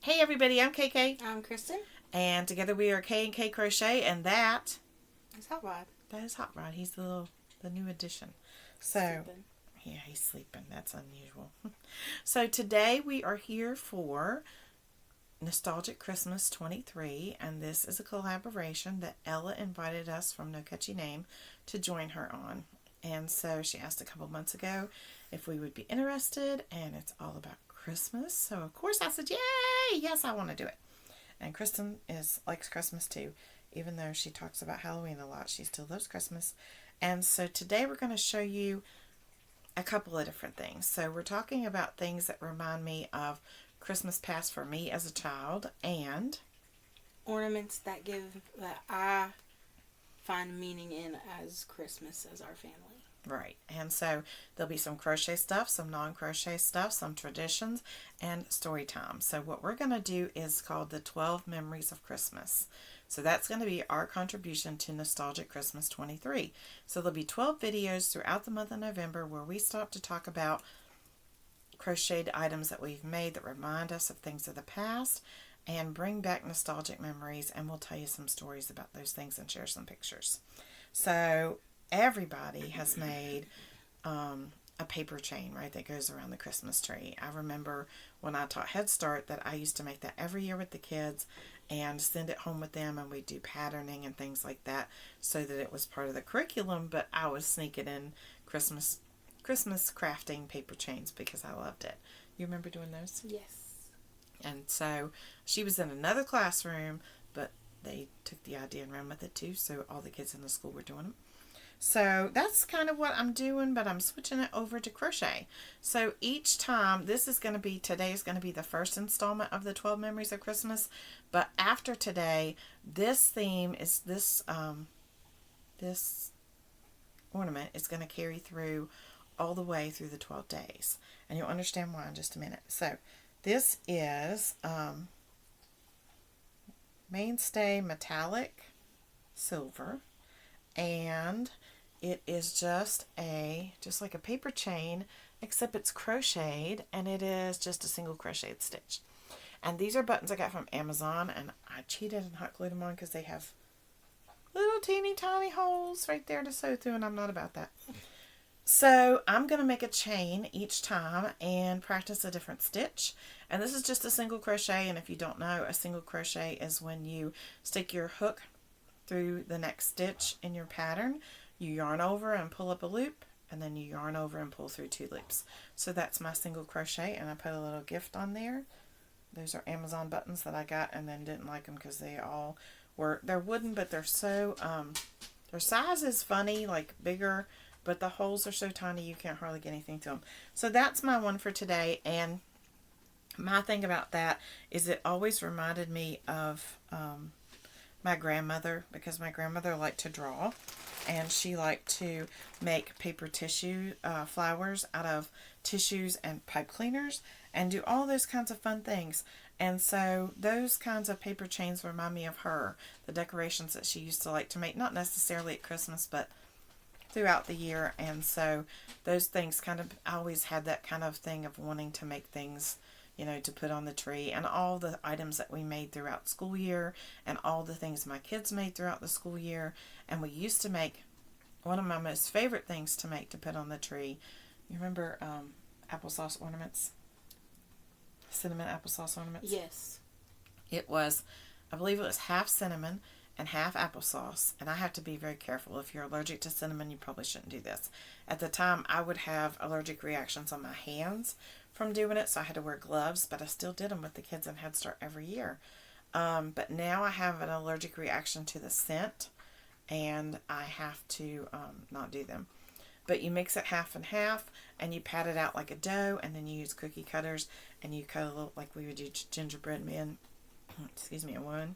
Hey everybody, I'm KK. I'm Kristen. And together we are K&K Crochet, and that It's Hot Rod. That is Hot Rod. He's the new addition. Sleeping. Yeah, he's sleeping. That's unusual. So today we are here for Nostalgic Christmas 23, and this is a collaboration that Ella invited us from No Catchy Name to join her on. And so she asked a couple months ago if we would be interested, and it's all about Christmas. So of course I said, yay, yes, I want to do it. And Kristen likes Christmas too. Even though she talks about Halloween a lot, she still loves Christmas. And so today we're going to show you a couple of different things. So we're talking about things that remind me of Christmas past for me as a child, and ornaments that I find meaning in as Christmas as our family. Right. And so there'll be some crochet stuff, some non-crochet stuff, some traditions, and story time. So what we're going to do is called the 12 Memories of Christmas. So that's going to be our contribution to Nostalgic Christmas 23. So there'll be 12 videos throughout the month of November where we stop to talk about crocheted items that we've made that remind us of things of the past and bring back nostalgic memories, and we'll tell you some stories about those things and share some pictures. So everybody has made a paper chain, right, that goes around the Christmas tree. I remember when I taught Head Start that I used to make that every year with the kids and send it home with them, and we'd do patterning and things like that so that it was part of the curriculum, but I was sneaking in Christmas crafting paper chains because I loved it. You remember doing those? Yes. And so she was in another classroom, but they took the idea and ran with it too, so all the kids in the school were doing them. So that's kind of what I'm doing, but I'm switching it over to crochet. So each time, today is going to be the first installment of the 12 Memories of Christmas, but after today, this theme is this ornament is going to carry through all the way through the 12 days. And you'll understand why in just a minute. So this is Mainstay Metallic Silver, and it is just like a paper chain, except it's crocheted, and it is just a single crocheted stitch. And these are buttons I got from Amazon, and I cheated and hot glued them on because they have little teeny tiny holes right there to sew through, and I'm not about that. So I'm going to make a chain each time and practice a different stitch. And this is just a single crochet, and if you don't know, a single crochet is when you stick your hook through the next stitch in your pattern, you yarn over and pull up a loop, and then you yarn over and pull through 2 loops. So that's my single crochet, and I put a little gift on there. Those are Amazon buttons that I got and then didn't like them because they're wooden, but they're so, their size is funny, like bigger, but the holes are so tiny you can't hardly get anything to them. So that's my one for today, and my thing about that is it always reminded me of my grandmother, because my grandmother liked to draw, and she liked to make paper tissue flowers out of tissues and pipe cleaners and do all those kinds of fun things. And so those kinds of paper chains remind me of her, the decorations that she used to like to make, not necessarily at Christmas, but throughout the year. And so those things I always had that kind of thing of wanting to make things, to put on the tree, and all the items that we made throughout school year, and all the things my kids made throughout the school year. And we used to make, one of my most favorite things to make to put on the tree, you remember applesauce ornaments? Cinnamon applesauce ornaments? Yes. I believe it was half cinnamon and half applesauce, and I have to be very careful. If you're allergic to cinnamon, you probably shouldn't do this. At the time, I would have allergic reactions on my hands from doing it, so I had to wear gloves, but I still did them with the kids in Head Start every year. But now I have an allergic reaction to the scent, and I have to not do them. But you mix it half and half, and you pat it out like a dough, and then you use cookie cutters, and you cut a little, like we would do gingerbread men, a one,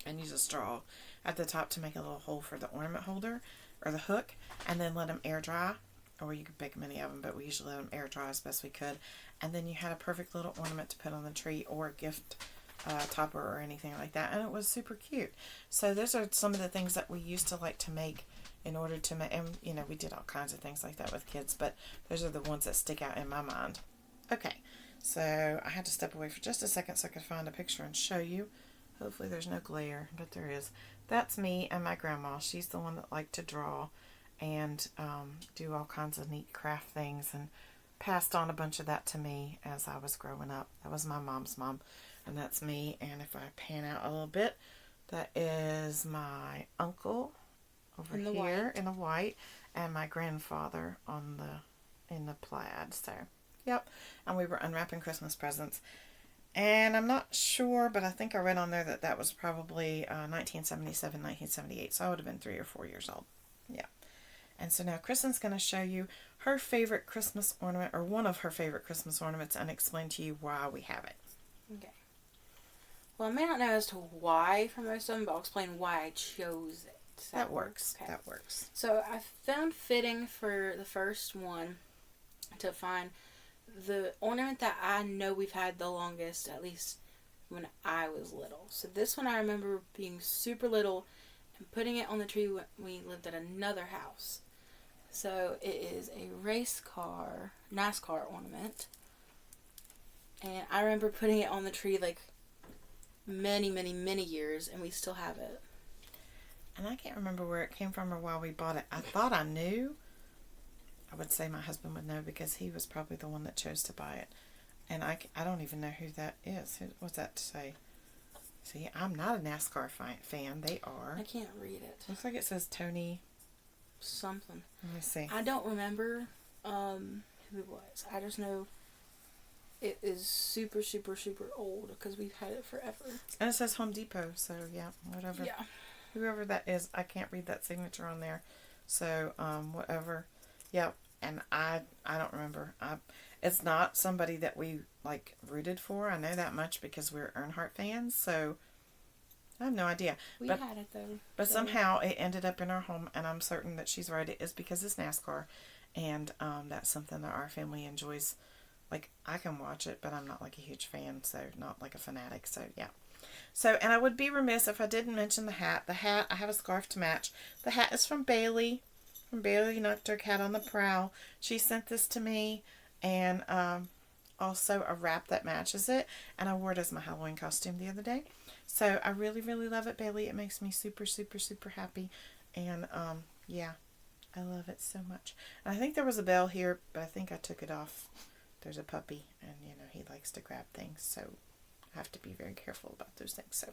and use a straw at the top to make a little hole for the ornament holder or the hook, and then let them air dry, or you could bake many of them, but we usually let them air dry as best we could. And then you had a perfect little ornament to put on the tree, or a gift topper or anything like that, and it was super cute. So those are some of the things that we used to like to make in order to make, and we did all kinds of things like that with kids, but those are the ones that stick out in my mind. Okay, So I had to step away for just a second so I could find a picture and show you. Hopefully there's no glare, but there is. That's me and my grandma. She's the one that liked to draw and do all kinds of neat craft things, and passed on a bunch of that to me as I was growing up. That was my mom's mom, and that's me. And if I pan out a little bit, that is my uncle over in the here white. in the white, and my grandfather on in the plaid. So, yep. And we were unwrapping Christmas presents. And I'm not sure, but I think I read on there that that was probably 1977, 1978. So I would have been 3 or 4 years old. Yeah. And so now Kristen's going to show you her favorite Christmas ornament, or one of her favorite Christmas ornaments, and explain to you why we have it. Okay. Well, I may not know as to why for most of them, but I'll explain why I chose it. Does That works. Okay. That works. So I found fitting for the first one to find the ornament that I know we've had the longest, at least when I was little. So this one I remember being super little and putting it on the tree when we lived at another house. So it is a NASCAR ornament. And I remember putting it on the tree like many, many, many years, and we still have it. And I can't remember where it came from or why we bought it. I thought I knew. I would say my husband would know because he was probably the one that chose to buy it. And I don't even know who that is. What's that to say? See, I'm not a NASCAR fan. They are. I can't read it. Looks like it says Tony. Something. Let me see. I don't remember who it was. I just know it is super, super, super old because we've had it forever. And it says Home Depot, so yeah, whatever. Yeah. Whoever that is, I can't read that signature on there. So, whatever. Yeah, and I don't remember. It's not somebody that we, like, rooted for. I know that much because we're Earnhardt fans, so I have no idea. We had it, though. But somehow it ended up in our home, and I'm certain that she's right. It is because it's NASCAR, and that's something that our family enjoys. Like, I can watch it, but I'm not, like, a huge fan, so not, like, a fanatic, so, yeah. So, and I would be remiss if I didn't mention the hat. The hat, I have a scarf to match. The hat is from Bailey. From Bailey Nuchter, Cat on the Prowl. She sent this to me, and also a wrap that matches it, and I wore it as my Halloween costume the other day. So I really, really love it, Bailey. It makes me super, super, super happy, and yeah, I love it so much. And I think there was a bell here, but I think I took it off. There's a puppy, and you know he likes to grab things, so I have to be very careful about those things. So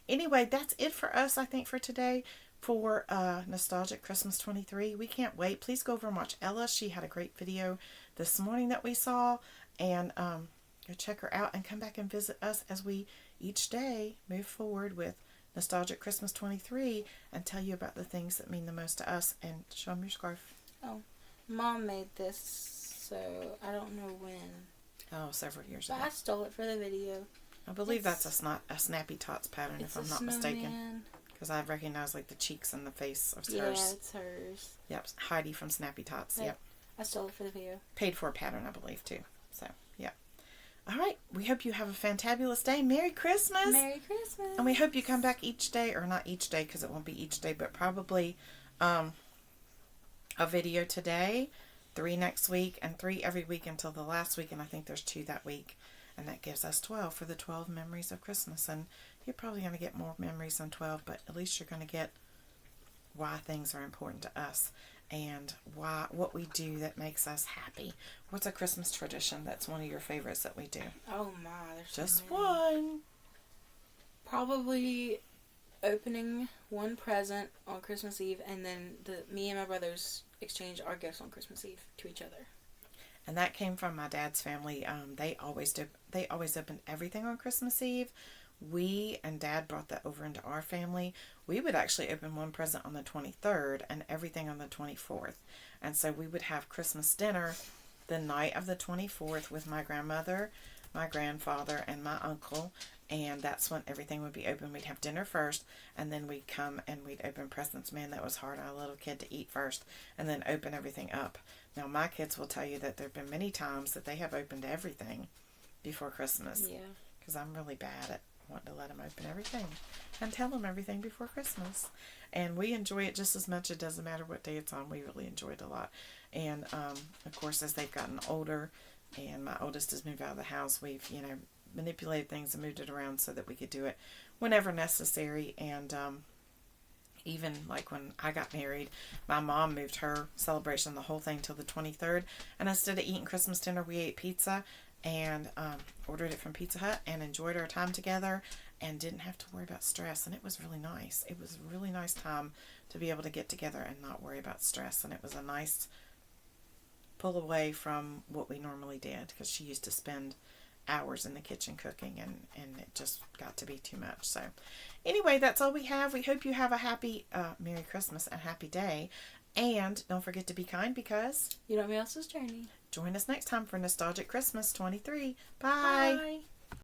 anyway, that's it for us, I think, for today. For Nostalgic Christmas 23. We can't wait. Please go over and watch Ella. She had a great video this morning that we saw. And go check her out and come back and visit us as we each day move forward with Nostalgic Christmas 23 and tell you about the things that mean the most to us. And show them your scarf. Oh, Mom made this, so I don't know when. Oh, several years But ago. I stole it for the video. I believe that's a Snappy Tots pattern, if I'm not mistaken. Because I recognize like the cheeks and the face of hers. Yeah, it's hers. Yep, Heidi from Snappy Tots. Yep. I stole it for the video. Paid for a pattern, I believe, too. So, yeah. All right. We hope you have a fantabulous day. Merry Christmas. Merry Christmas. And we hope you come back each day, or not each day because it won't be each day, but probably a video today, 3 next week, and 3 every week until the last week. And I think there's 2 that week. And that gives us 12 for the 12 memories of Christmas. And you're probably going to get more memories than 12, but at least you're going to get why things are important to us and what we do that makes us happy. What's a Christmas tradition that's one of your favorites that we do? Oh my, there's Just so many. one. Probably opening one present on Christmas Eve, and then me and my brothers exchange our gifts on Christmas Eve to each other. And that came from my dad's family. They always opened everything on Christmas Eve. We and Dad brought that over into our family. We would actually open one present on the 23rd and everything on the 24th. And so we would have Christmas dinner the night of the 24th with my grandmother, my grandfather, and my uncle. And that's when everything would be open. We'd have dinner first, and then we'd come and we'd open presents. Man, that was hard on a little kid to eat first, and then open everything up. Now, my kids will tell you that there have been many times that they have opened everything before Christmas. Yeah. Because I'm really bad at wanting to let them open everything and tell them everything before Christmas. And we enjoy it just as much. It doesn't matter what day it's on. We really enjoy it a lot. And, of course, as they've gotten older, and my oldest has moved out of the house. We've, manipulated things and moved it around so that we could do it whenever necessary. And even like when I got married, my mom moved her celebration, the whole thing, till the 23rd. And instead of eating Christmas dinner, we ate pizza and ordered it from Pizza Hut and enjoyed our time together and didn't have to worry about stress. And it was really nice. It was a really nice time to be able to get together and not worry about stress. And it was a nice pull away from what we normally did, because she used to spend hours in the kitchen cooking, and it just got to be too much. So anyway, that's all we have. We hope you have a happy Merry Christmas and happy day, and don't forget to be kind, because you don't miss else's journey. Join us next time for Nostalgic Christmas 23. Bye. Bye.